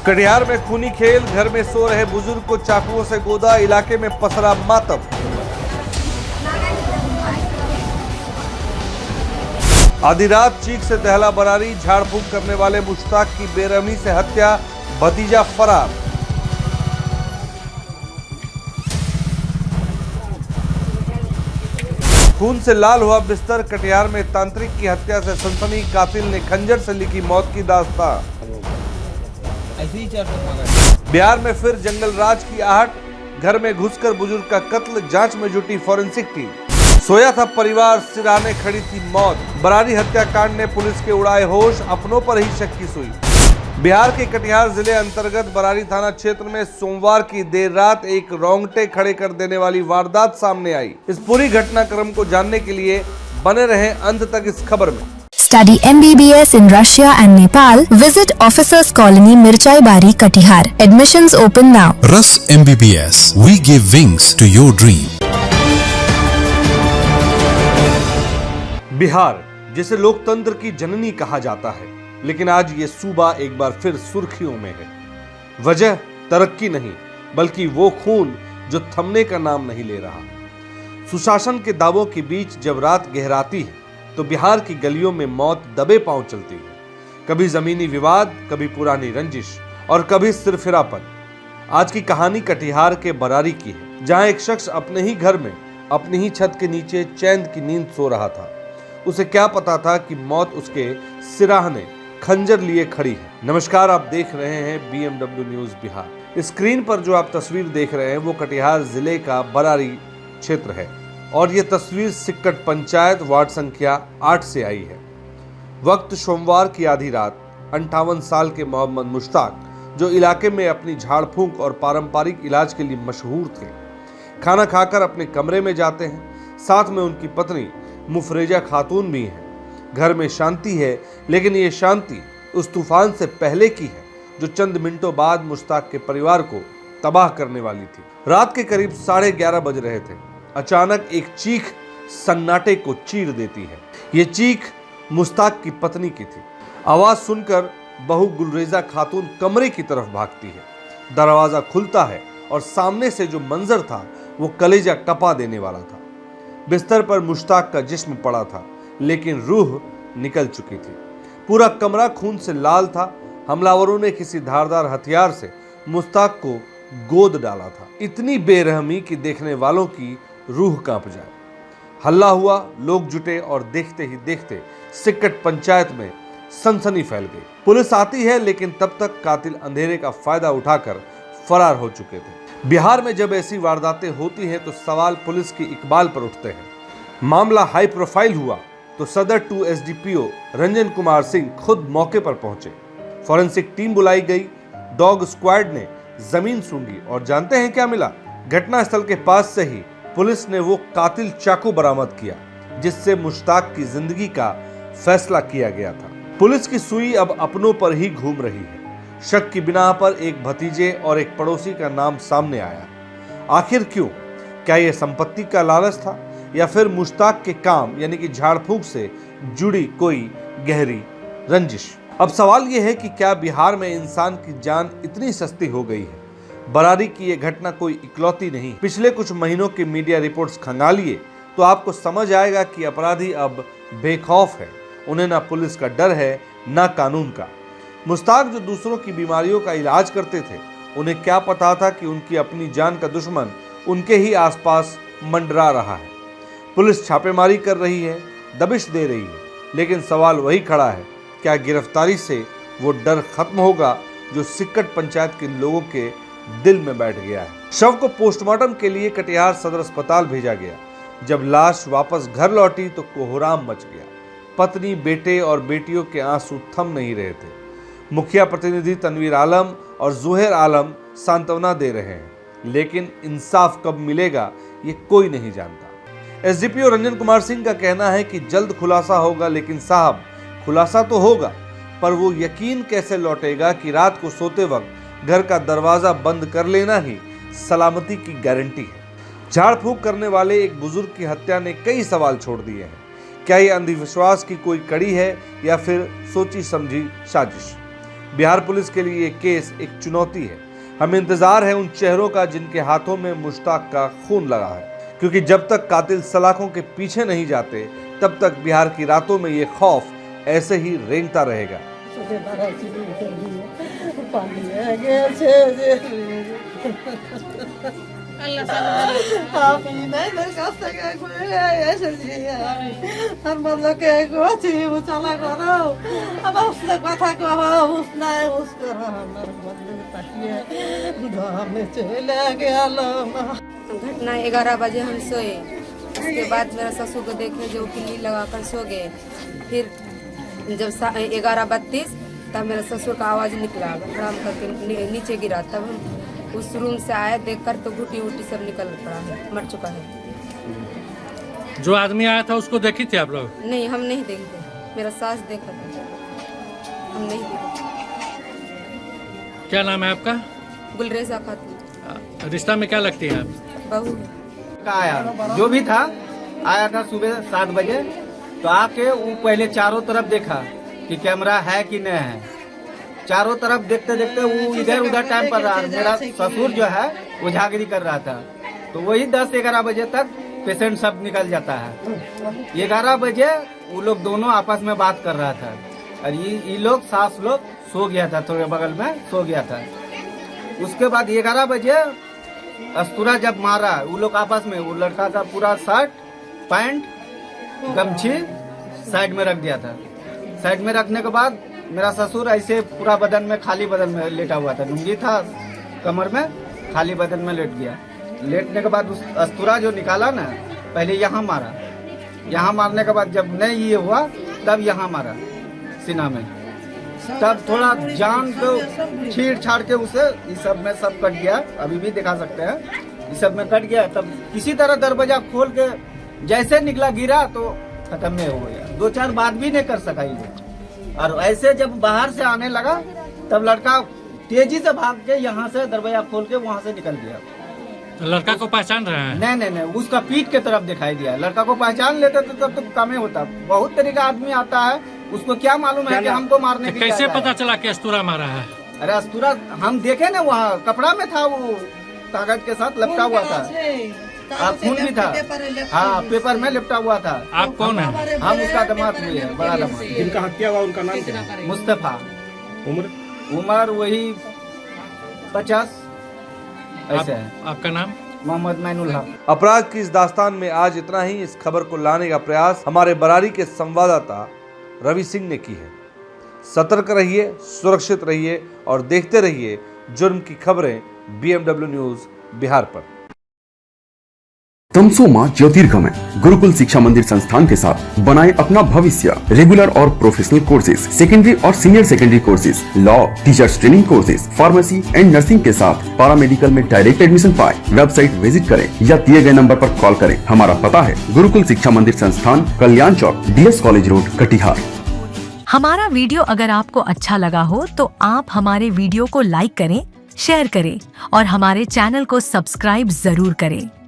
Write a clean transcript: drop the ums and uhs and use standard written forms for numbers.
कटिहार में खूनी खेल, घर में सो रहे बुजुर्ग को चाकुओं से गोदा, इलाके में पसरा मातम। आधी रात चीख से दहला बरारी, झाड़ फूंक करने वाले मुश्ताक की बेरहमी से हत्या, भतीजा फरार। खून से लाल हुआ बिस्तर, कटिहार में तांत्रिक की हत्या से सनसनी, कातिल ने खंजर से लिखी मौत की दास्तां। बिहार में फिर जंगल राज की आहट, घर में घुसकर बुजुर्ग का कत्ल, जांच में जुटी फॉरेंसिक टीम। सोया था परिवार, सिरहाने खड़ी थी मौत। बरारी हत्याकांड ने पुलिस के उड़ाए होश, अपनों पर ही शक की सुई। बिहार के कटिहार जिले अंतर्गत बरारी थाना क्षेत्र में सोमवार की देर रात एक रोंगटे खड़े कर देने वाली वारदात सामने आई। इस पूरी घटनाक्रम को जानने के लिए बने रहे अंत तक इस खबर में। Study MBBS in Russia and Nepal. Visit Officers Colony, Mirchai Bari, Katihar. Admissions open now. Rus MBBS. We give wings to your dream. Bihar, जिसे लोकतंत्र की जननी कहा जाता है, लेकिन आज ये सूबा एक बार फिर सुर्खियों में है। वजह तरक्की नहीं, बल्कि वो खून जो थमने का नाम नहीं ले रहा। सुशासन के दावों के बीच जब रात गहराती है तो बिहार की गलियों में मौत दबे पांव चलती है। कभी जमीनी विवाद, कभी पुरानी रंजिश और कभी सिरफिरापन। आज की कहानी कटिहार के बरारी की है, जहां एक शख्स अपने ही घर में, अपनी ही छत के नीचे चैन की नींद सो रहा था। उसे क्या पता था कि मौत उसके सिराहने खंजर लिए खड़ी है। नमस्कार, आप देख रहे हैं BMW न्यूज बिहार। स्क्रीन पर जो आप तस्वीर देख रहे हैं वो कटिहार जिले का बरारी क्षेत्र है और ये तस्वीर सिक्कट पंचायत वार्ड संख्या 8 से आई है। वक्त सोमवार की आधी रात। 58 साल के मोहम्मद मुश्ताक, जो इलाके में अपनी झाड़ फूंक और पारंपरिक इलाज के लिए मशहूर थे, खाना खाकर अपने कमरे में जाते हैं। साथ में उनकी पत्नी मुफरेजा खातून भी हैं। घर में शांति है, लेकिन ये शांति उस तूफान से पहले की है जो चंद मिनटों बाद मुश्ताक के परिवार को तबाह करने वाली थी। रात के करीब 11:30 बज रहे थे। अचानक एक चीख सन्नाटे को चीर देती है। ये चीख मुश्ताक की पत्नी की थी। आवाज सुनकर बहू गुलरेजा खातून कमरे की तरफ भागती है। दरवाजा खुलता है और सामने से जो मंजर था वो कलेजा कपा देने वाला था। बिस्तर पर मुश्ताक का जिस्म पड़ा था, लेकिन रूह निकल चुकी थी। पूरा कमरा खून से लाल था। हमलावरों ने किसी धारदार हथियार से मुश्ताक को गोद डाला था। इतनी बेरहमी कि देखने वालों की रूह कांप जाए। हल्ला हुआ, लोग जुटे और देखते ही देखते सिक्कट पंचायत में सनसनी फैल गई। पुलिस आती है, लेकिन तब तक कातिल अंधेरे का फायदा उठाकर फरार हो चुके थे। बिहार में जब ऐसी वारदातें होती हैं तो सवाल पुलिस की इकबाल पर उठते हैं। मामला हाई प्रोफाइल हुआ तो सदर 2 SDPO रंजन कुमार सिंह खुद मौके पर पहुंचे। फॉरेंसिक टीम बुलाई गई। डॉग स्क्वाड ने जमीन सूंघी और जानते हैं क्या मिला? घटनास्थल के पास से ही पुलिस ने वो कातिल चाकू बरामद किया जिससे मुश्ताक की जिंदगी का फैसला किया गया था। पुलिस की सुई अब अपनों पर ही घूम रही है। शक की बिना पर एक भतीजे और एक पड़ोसी का नाम सामने आया। आखिर क्यों? क्या यह संपत्ति का लालच था या फिर मुश्ताक के काम यानी कि झाड़ फूंक से जुड़ी कोई गहरी रंजिश? अब सवाल यह है कि क्या बिहार में इंसान की जान इतनी सस्ती हो गई है? बरारी की यह घटना कोई इकलौती नहीं। पिछले कुछ महीनों की मीडिया रिपोर्ट्स खंगालिए तो आपको समझ आएगा कि अपराधी अब बेखौफ है। उन्हें ना पुलिस का डर है, ना कानून का। मुश्ताक जो दूसरों की बीमारियों का इलाज करते थे, उन्हें क्या पता था कि उनकी अपनी जान का दुश्मन उनके ही आसपास मंडरा रहा है। पुलिस छापेमारी कर रही है, दबिश दे रही है, लेकिन सवाल वही खड़ा है, क्या गिरफ्तारी से वो डर खत्म होगा जो सिक्कट पंचायत के लोगों के दिल में बैठ गया है? शव को पोस्टमार्टम के लिए कटिहार सदर अस्पताल भेजा गया। जब लाश वापस घर लौटी तो कोहराम मच गया। पत्नी, बेटे और बेटियों के आंसू थम नहीं रहे थे। मुखिया प्रतिनिधि तनवीर आलम और जुहैर आलम सांत्वना दे रहे हैं, लेकिन इंसाफ कब मिलेगा ये कोई नहीं जानता। SDPO रंजन कुमार सिंह का कहना है कि जल्द खुलासा होगा, लेकिन साहब खुलासा तो होगा, पर वो यकीन कैसे लौटेगा कि रात को सोते वक्त घर का दरवाजा बंद कर लेना ही सलामती की गारंटी है। झाड़ फूंक करने वाले एक बुजुर्ग की हत्या ने कई सवाल छोड़ दिए हैं। क्या ये अंधविश्वास की कोई कड़ी है या फिर सोची समझी साजिश? बिहार पुलिस के लिए ये केस एक चुनौती है। हमें इंतजार है उन चेहरों का जिनके हाथों में मुश्ताक का खून लगा है, क्योंकि जब तक कातिल सलाखों के पीछे नहीं जाते तब तक बिहार की रातों में ये खौफ ऐसे ही रेंगता रहेगा। घटना 11 बजे हम सोए। उसके बाद मेरा ससुर को देखे जो किल्ली लगाकर सो गए। फिर जब 11:32 तब मेरा ससुर का आवाज़ निकला, हराम करके नीचे गिरा। तब हम उस रूम से आए, देखकर तो घुटी उटी सब निकल पड़ा है, मर चुका है। जो आदमी आया था उसको देखी थी आप लोग? नहीं, हम नहीं देखे, मेरा सास देखा था, हम नहीं देखे। क्या नाम है आपका? गुलरेजा खातून। रिश्ता में क्या लगती है आप? बहू का आया जो भी था, आया था सुबह 7 बजे। तो आके वो पहले चारों तरफ देखा कि कैमरा है कि नहीं है। चारों तरफ देखते देखते वो इधर उधर टाइम पर रहा। मेरा ससुर जो है वो झागिरी कर रहा था। तो वही 10-11 बजे तक पेशेंट सब निकल जाता है। 11 बजे वो लोग दोनों आपस में बात कर रहा था और ये लोग सास लोग सो गया था, थोड़े बगल में सो गया था। उसके बाद 11 बजे अस्तूरा जब मारा, वो लोग आपस में, वो लड़का का पूरा शर्ट पैंट गमछी साइड में रख दिया था। साइड में रखने के बाद मेरा ससुर ऐसे पूरा बदन में, खाली बदन में लेटा हुआ था। लुंगी था कमर में, खाली बदन में लेट गया। लेटने के बाद उस अस्तूरा जो निकाला ना, पहले यहाँ मारा। यहाँ मारने के बाद जब नहीं ये हुआ तब यहाँ मारा सीना में। तब थोड़ा जान को छीड़ छाड़ के उसे इस सब में सब कट गया। अभी भी दिखा सकते हैं, इस सब में कट गया। तब किसी तरह दरवाजा खोल के जैसे निकला, गिरा तो खत्म में हो गया। 2-4 बात भी नहीं कर सका ये। और ऐसे जब बाहर से आने लगा तब लड़का तेजी से भाग के यहाँ से दरवाजा खोल के वहाँ से निकल गया। तो लड़का को पहचान रहे हैं? नहीं, उसका पीठ के तरफ दिखाई दिया। लड़का को पहचान लेते तो तब तो कम ही होता। बहुत तरीका आदमी आता है, उसको क्या मालूम है कि हमको मारने तो की कैसे इरादा पता है। चला कि अस्तूरा मारा है? अरे अस्तूरा हम देखे ना, वहाँ कपड़ा में था, वो कागज के साथ लिपटा हुआ था। खून भी था, हाँ, पेपर में लिपटा हुआ था। आप कौन है? हम उसका दामाद हुए हैं, बड़ा दामाद। जिनका हत्या हुआ उनका नाम क्या है? मुस्तफा। उम्र वही 50 ऐसे है। आपका नाम? मोहम्मद मैनुल हक। अपराध की इस दास्तान में आज इतना ही। इस खबर को लाने का प्रयास हमारे बरारी के संवाददाता रवि सिंह ने की है। सतर्क रहिए, सुरक्षित रहिए और देखते रहिए जुर्म की खबरें BMW न्यूज बिहार पर। तमसोमा ज्योतिर्गमय गुरुकुल शिक्षा मंदिर संस्थान के साथ बनाए अपना भविष्य। रेगुलर और प्रोफेशनल कोर्सेज, सेकेंडरी और senior secondary courses, law, teachers training courses, pharmacy and nursing के साथ पैरामेडिकल में डायरेक्ट एडमिशन पाए। वेबसाइट विजिट करें या दिए गए नंबर पर कॉल करें। हमारा पता है गुरुकुल शिक्षा मंदिर संस्थान, कल्याण चौक, DS कॉलेज रोड, कटिहार। हमारा वीडियो अगर आपको अच्छा लगा हो तो आप हमारे वीडियो को लाइक करें, शेयर करें और हमारे चैनल को सब्सक्राइब जरूर करें।